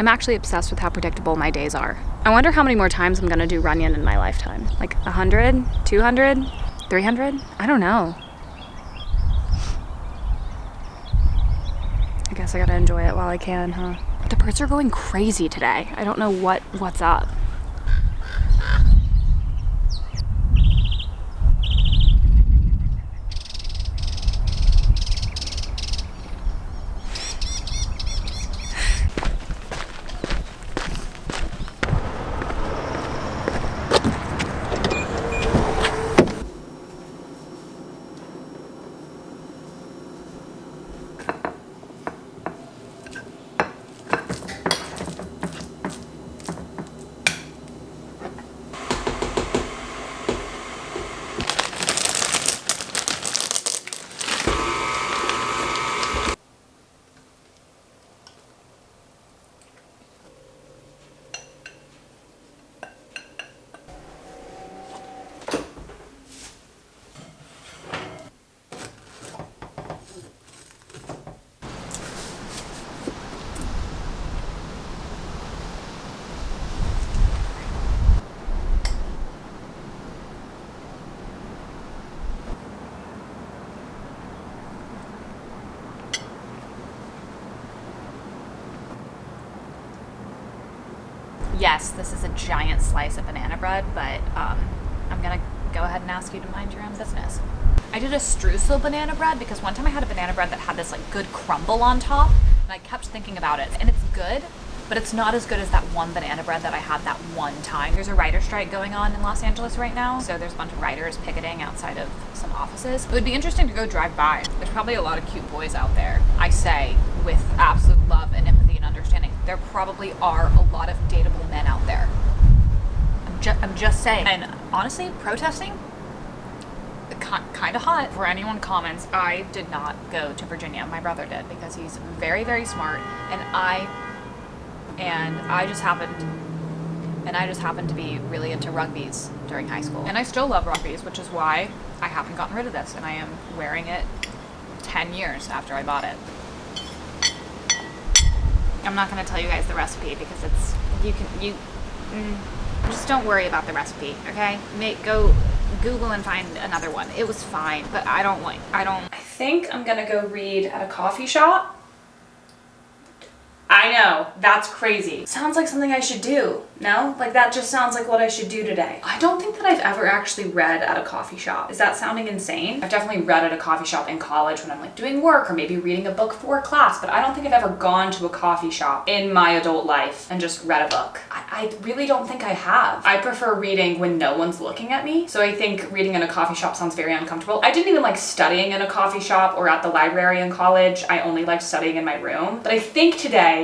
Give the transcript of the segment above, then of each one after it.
I'm actually obsessed with how predictable my days are. I wonder how many more times I'm gonna do runyon in my lifetime. Like 100, 200, 300? I don't know. I guess I gotta enjoy it while I can, huh? But the birds are going crazy today. I don't know what's up. Yes, this is a giant slice of banana bread, but I'm gonna go ahead and ask you to mind your own business. I did a streusel banana bread because one time I had a banana bread that had this like good crumble on top, and I kept thinking about it, and it's good, but it's not as good as that one banana bread that I had that one time. There's a writer strike going on in Los Angeles right now, so there's a bunch of writers picketing outside of some offices. It would be interesting to go drive by. There's probably a lot of cute boys out there. I say with absolute love and empathy and understanding. There probably are a lot of dateable men out there. I'm just saying. And honestly, protesting, kind of hot. For anyone comments, I did not go to Virginia. My brother did because he's very, very smart, and I just happened to be really into rugbies during high school. And I still love rugbies, which is why I haven't gotten rid of this, and I am wearing it 10 years after I bought it. I'm not going to tell you guys the recipe because just don't worry about the recipe, okay? Go Google and find another one. It was fine, but I think I'm going to go read at a coffee shop. I know, that's crazy. Sounds like something I should do, no? Like that just sounds like what I should do today. I don't think that I've ever actually read at a coffee shop. Is that sounding insane? I've definitely read at a coffee shop in college when I'm like doing work or maybe reading a book for a class, but I don't think I've ever gone to a coffee shop in my adult life and just read a book. I really don't think I have. I prefer reading when no one's looking at me, so I think reading in a coffee shop sounds very uncomfortable. I didn't even like studying in a coffee shop or at the library in college. I only liked studying in my room, but I think today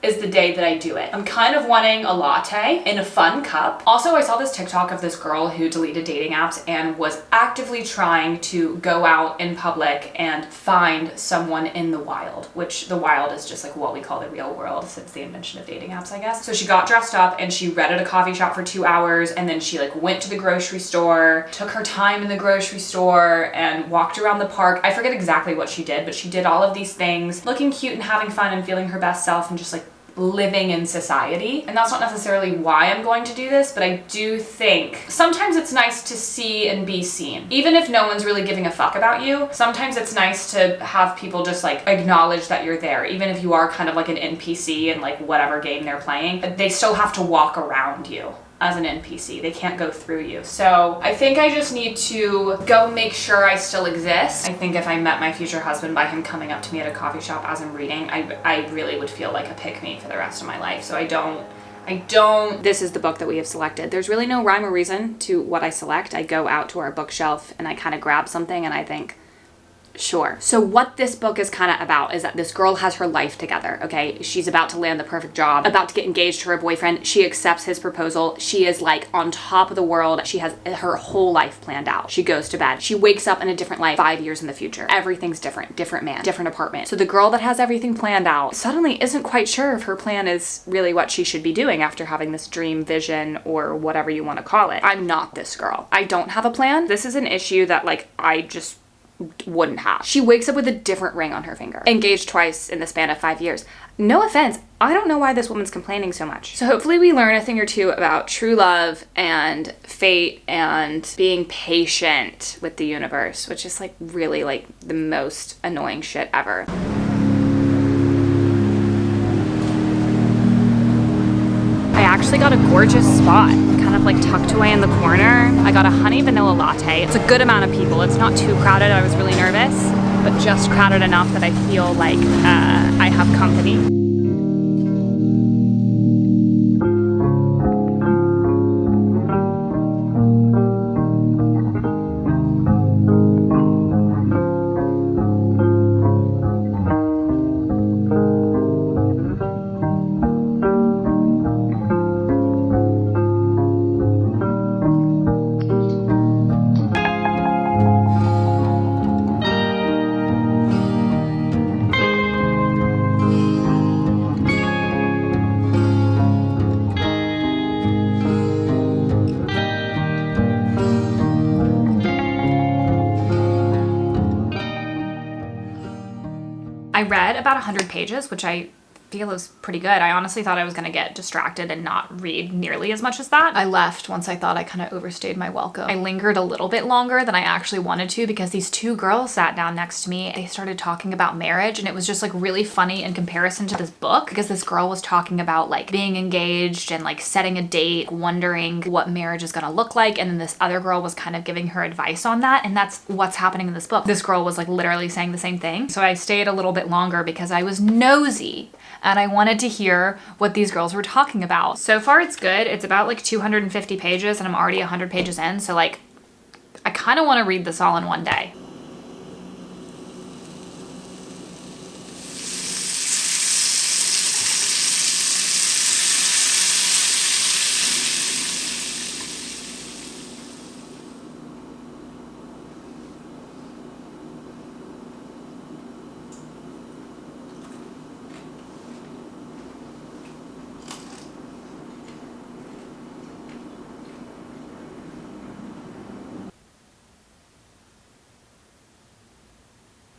is the day that I do it. I'm kind of wanting a latte in a fun cup. Also, I saw this TikTok of this girl who deleted dating apps and was actively trying to go out in public and find someone in the wild, which the wild is just like what we call the real world since the invention of dating apps, I guess. So she got dressed up and she read at a coffee shop for 2 hours, and then she like went to the grocery store, took her time in the grocery store, and walked around the park. I forget exactly what she did, but she did all of these things, looking cute and having fun and feeling her best self and just like living in society. And that's not necessarily why I'm going to do this, but I do think sometimes it's nice to see and be seen. Even if no one's really giving a fuck about you, sometimes it's nice to have people just like acknowledge that you're there. Even if you are kind of like an NPC in like whatever game they're playing, they still have to walk around you as an NPC. They can't go through you. So I think I just need to go make sure I still exist. I think if I met my future husband by him coming up to me at a coffee shop as I'm reading, I really would feel like a pick-me for the rest of my life. So I don't. This is the book that we have selected. There's really no rhyme or reason to what I select. I go out to our bookshelf and I kind of grab something and I think, sure. So what this book is kind of about is that this girl has her life together, okay? She's about to land the perfect job, about to get engaged to her boyfriend. She accepts his proposal. She is like on top of the world. She has her whole life planned out. She goes to bed. She wakes up in a different life 5 years in the future. Everything's different. Different man, different apartment. So the girl that has everything planned out suddenly isn't quite sure if her plan is really what she should be doing after having this dream vision or whatever you want to call it. I'm not this girl. I don't have a plan. This is an issue that like I just wouldn't have. She wakes up with a different ring on her finger. Engaged twice in the span of 5 years. No offense, I don't know why this woman's complaining so much. So hopefully we learn a thing or two about true love and fate and being patient with the universe, which is like really like the most annoying shit ever. I actually got a gorgeous spot, kind of like tucked away in the corner. I got a honey vanilla latte. It's a good amount of people. It's not too crowded. I was really nervous, but just crowded enough that I feel like I have company. I read about 100 pages, which I feel is pretty good. I honestly thought I was gonna get distracted and not read nearly as much as that. I left once I thought I kind of overstayed my welcome. I lingered a little bit longer than I actually wanted to because these two girls sat down next to me. They started talking about marriage and it was just like really funny in comparison to this book because this girl was talking about like being engaged and like setting a date, wondering what marriage is gonna look like. And then this other girl was kind of giving her advice on that. And that's what's happening in this book. This girl was like literally saying the same thing. So I stayed a little bit longer because I was nosy and I wanted to hear what these girls were talking about. So far it's good. It's about like 250 pages and I'm already 100 pages in. So like, I kind of want to read this all in one day.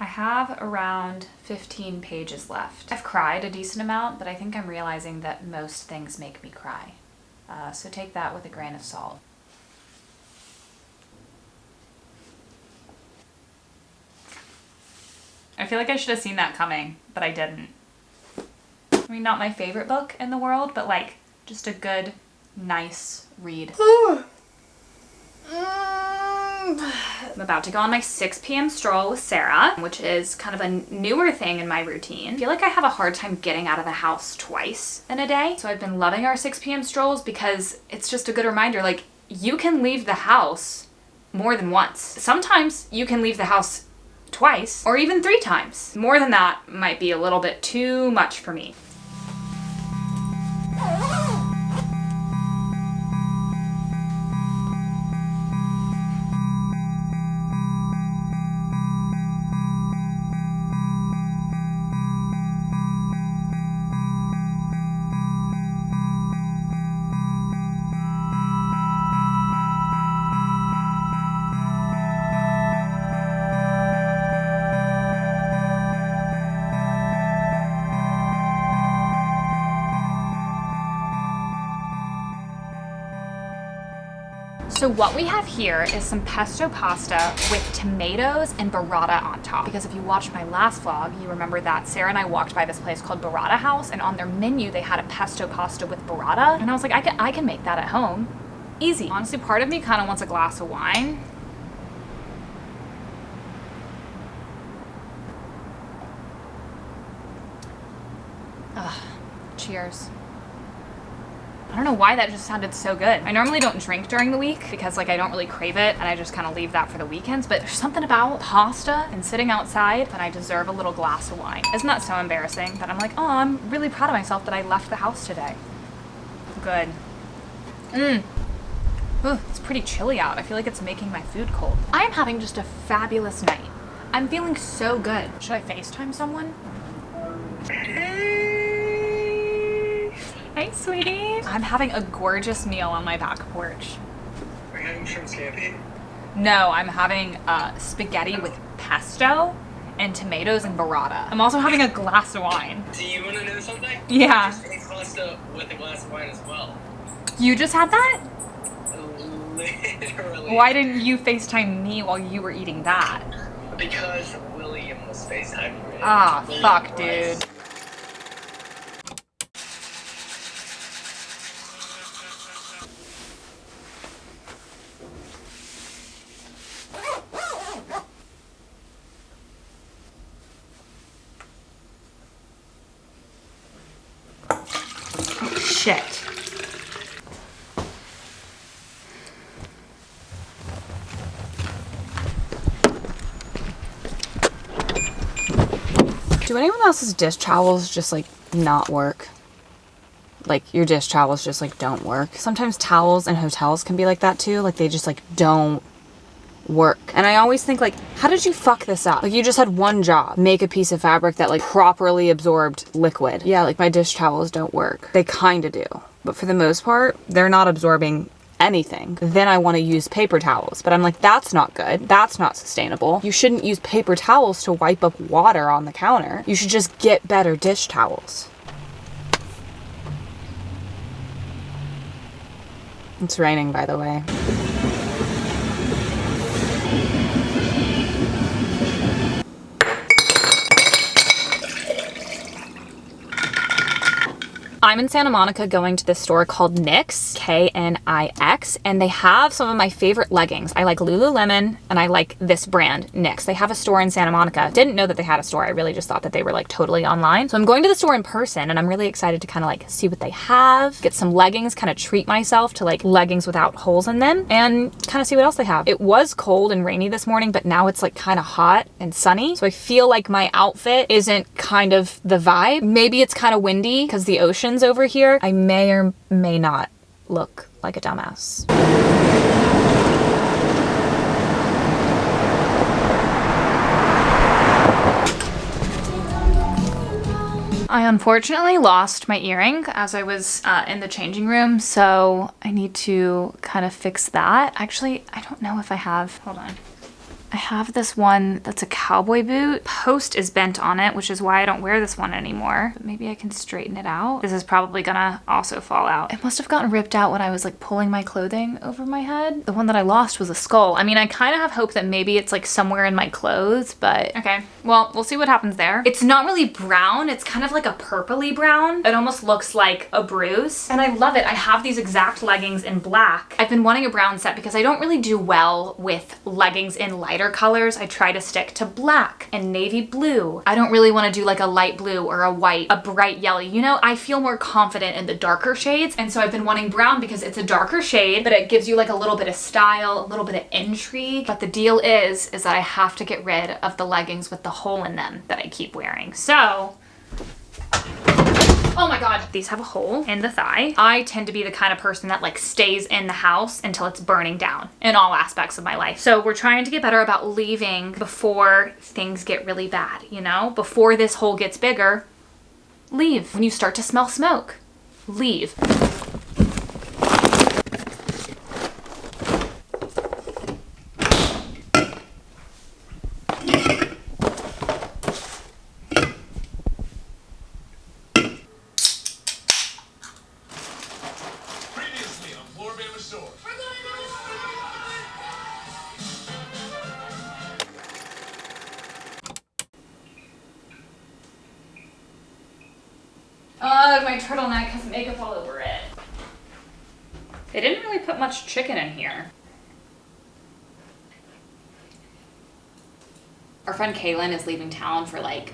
I have around 15 pages left. I've cried a decent amount, but I think I'm realizing that most things make me cry. So take that with a grain of salt. I feel like I should have seen that coming, but I didn't. I mean, not my favorite book in the world, but like just a good, nice read. I'm about to go on my 6 p.m. stroll with Sarah, which is kind of a newer thing in my routine. I feel like I have a hard time getting out of the house twice in a day. So I've been loving our 6 p.m. strolls because it's just a good reminder, like you can leave the house more than once. Sometimes you can leave the house twice or even 3 times. More than that might be a little bit too much for me. So what we have here is some pesto pasta with tomatoes and burrata on top. Because if you watched my last vlog, you remember that Sarah and I walked by this place called Burrata House, and on their menu they had a pesto pasta with burrata. And I was like, I can make that at home. Easy. Honestly, part of me kind of wants a glass of wine. Ugh, cheers. I don't know why that just sounded so good. I normally don't drink during the week because like I don't really crave it and I just kind of leave that for the weekends, but there's something about pasta and sitting outside that I deserve a little glass of wine. Isn't that so embarrassing that I'm like, oh, I'm really proud of myself that I left the house today. Good. Ooh, it's pretty chilly out. I feel like it's making my food cold. I am having just a fabulous night. I'm feeling so good. Should I FaceTime someone? Hey, sweetie. I'm having a gorgeous meal on my back porch. Are you having shrimp scampi? No, I'm having spaghetti with pesto and tomatoes and burrata. I'm also having a glass of wine. Do you want to know something? Yeah. I just ate pasta with a glass of wine as well. You just had that? Literally. Why didn't you FaceTime me while you were eating that? Because William was FaceTiming me. Ah, fuck, dude. Oh, shit. Do anyone else's dish towels just like not work? Like your dish towels just like don't work? Sometimes towels in hotels can be like that too. Like they just like don't work. And I always think like, how did you fuck this up? Like you just had one job, make a piece of fabric that like properly absorbed liquid. Yeah, like my dish towels don't work. They kind of do. But for the most part, they're not absorbing anything. Then I want to use paper towels, but I'm like, that's not good. That's not sustainable. You shouldn't use paper towels to wipe up water on the counter. You should just get better dish towels. It's raining, by the way. I'm in Santa Monica going to this store called knix, K-N-I-X, and they have some of my favorite leggings. I like Lululemon and I like this brand, knix. They have a store in Santa Monica. Didn't know that they had a store. I really just thought that they were like totally online. So I'm going to the store in person and I'm really excited to kind of like see what they have, get some leggings, kind of treat myself to like leggings without holes in them and kind of see what else they have. It was cold and rainy this morning, but now it's like kind of hot and sunny. So I feel like my outfit isn't kind of the vibe. Maybe it's kind of windy because the ocean's over here. I may or may not look like a dumbass. I unfortunately lost my earring as I was in the changing room, so I need to kind of fix that. Actually, I don't know if I have, hold on. I have this one that's a cowboy boot. Post is bent on it, which is why I don't wear this one anymore. But maybe I can straighten it out. This is probably gonna also fall out. It must have gotten ripped out when I was like pulling my clothing over my head. The one that I lost was a skull. I mean, I kind of have hope that maybe it's like somewhere in my clothes, but okay. Well, we'll see what happens there. It's not really brown. It's kind of like a purpley brown. It almost looks like a bruise. And I love it. I have these exact leggings in black. I've been wanting a brown set because I don't really do well with leggings in lighter colors. I try to stick to black and navy blue. I don't really want to do like a light blue or a white, a bright yellow. You know, I feel more confident in the darker shades. And so I've been wanting brown because it's a darker shade, but it gives you like a little bit of style, a little bit of intrigue. But the deal is that I have to get rid of the leggings with the hole in them that I keep wearing. So, oh my God, these have a hole in the thigh. I tend to be the kind of person that like stays in the house until it's burning down in all aspects of my life. So we're trying to get better about leaving before things get really bad, you know? Before this hole gets bigger, leave. When you start to smell smoke, leave. My turtleneck has makeup all over it. They didn't really put much chicken in here. Our friend Kaylin is leaving town for like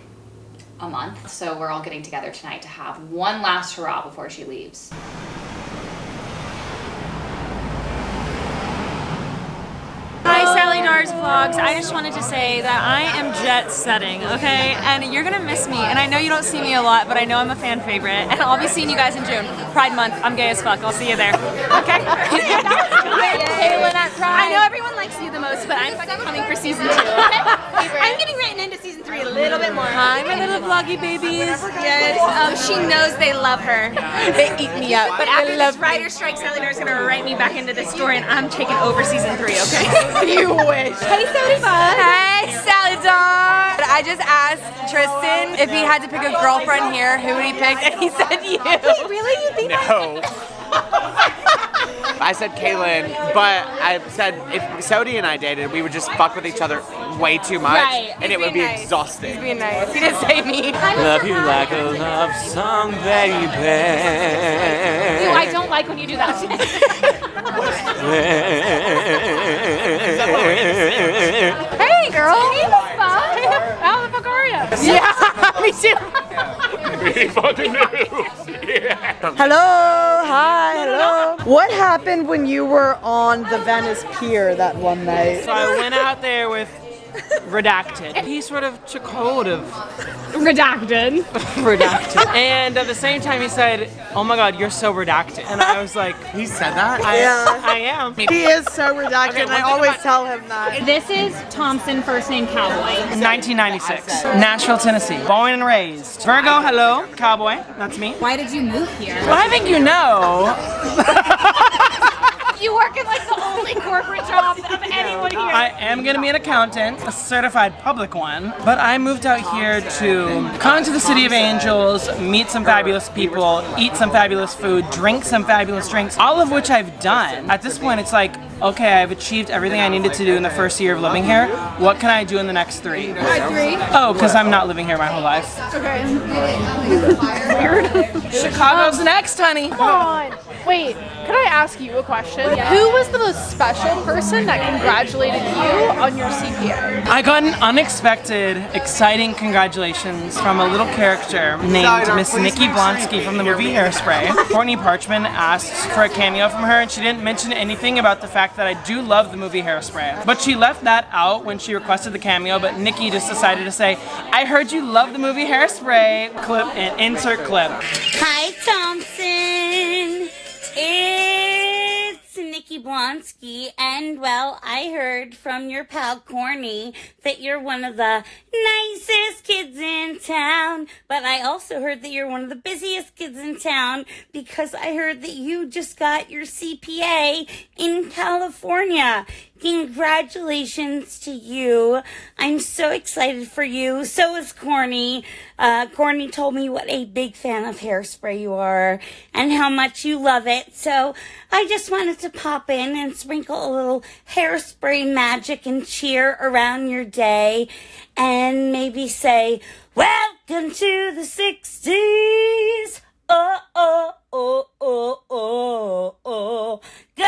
a month, so we're all getting together tonight to have one last hurrah before she leaves. Hi, Sally Darr's vlogs. I just wanted to say that I am jet setting, okay? And you're gonna miss me. And I know you don't see me a lot, but I know I'm a fan favorite. And I'll be seeing you guys in June. Pride Month. I'm gay as fuck. I'll see you there. Okay? I know everyone likes you the most, but I'm coming for season 2, okay? I'm getting written into season 3 a little little bit more. Hi, my little vloggy babies. Yes, she knows they love her. They eat me up. But after this writer strike, Sally Darr's gonna write me back into this story, and I'm taking over season 3, okay? You wish. Hey, Sally Bud. Hey, Sally Darr. I just asked Tristan if he had to pick a girlfriend here, who would he pick, and he said you. Wait, really? You think No. I said Kaylin, but I said if Sodi and I dated, we would just fuck with each other way too much, and it would be exhausting. He's being nice. He didn't say me. Love you like a love song, baby. Ew, I don't like when you do that. Hey, girl. Hey, Miss Bud. How the fuck are you? Yeah, me too. We fucking knew. Yeah. Hello, hi, hello. What happened when you were on the Venice Pier that one night? So I went out there with Redacted. He sort of took hold of Redacted. Redacted. And at the same time he said, oh my god, you're so redacted. And I was like, He said that? I am. He is so redacted, Okay, and I one thing always about- tell him that. This is Thompson, first name Cowboy. 1996, Nashville, Tennessee. Born and raised. Virgo, hello. Cowboy, that's me. Why did you move here? Well, I think you know. You work in like the only corporate job of anyone here. I am going to be an accountant, a certified public one, but I moved out here to come to the City of Angels, meet some fabulous people, eat some fabulous food, drink some fabulous drinks, all of which I've done. At this point, it's like, okay, I've achieved everything I needed to do in the first year of living here. What can I do in the next 3? Why 3? Oh, because I'm not living here my whole life. Okay. Weird. Chicago's next, honey. Come on. Wait, can I ask you a question? Who was the most special person that congratulated you on your CPA? I got an unexpected, exciting congratulations from a little character named Miss Nikki Blonsky from the movie Hairspray. Courtney Parchman asked for a cameo from her, and she didn't mention anything about the fact that I do love the movie Hairspray. But she left that out when she requested the cameo, but Nikki just decided to say, I heard you love the movie Hairspray. Clip and insert clip. Hi, Thompson. It's Nikki Blonsky, and well, I heard from your pal Corny that you're one of the nicest kids in town, but I also heard that you're one of the busiest kids in town because I heard that you just got your CPA in California. Congratulations to you. I'm so excited for you. So is Corny. Corny told me what a big fan of Hairspray you are and how much you love it. So I just wanted to pop in and sprinkle a little Hairspray magic and cheer around your day and maybe say, welcome to the 60s. Oh, oh, oh, oh, oh, oh. Go,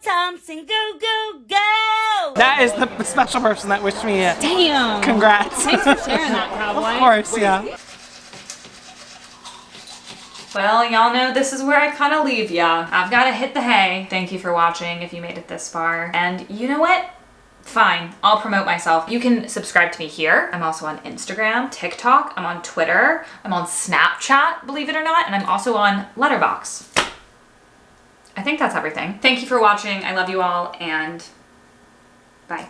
Thompson, go, go, go! That is the special person that wished me a Damn. congrats. Thanks for sharing that, Cowboy. Of course, yeah. Well, y'all know this is where I kind of leave ya. I've got to hit the hay. Thank you for watching if you made it this far. And you know what? Fine, I'll promote myself. You can subscribe to me here. I'm also on Instagram, TikTok, I'm on Twitter, I'm on Snapchat, believe it or not, and I'm also on letterboxd. I think that's everything. Thank you for watching. I love you all, and bye.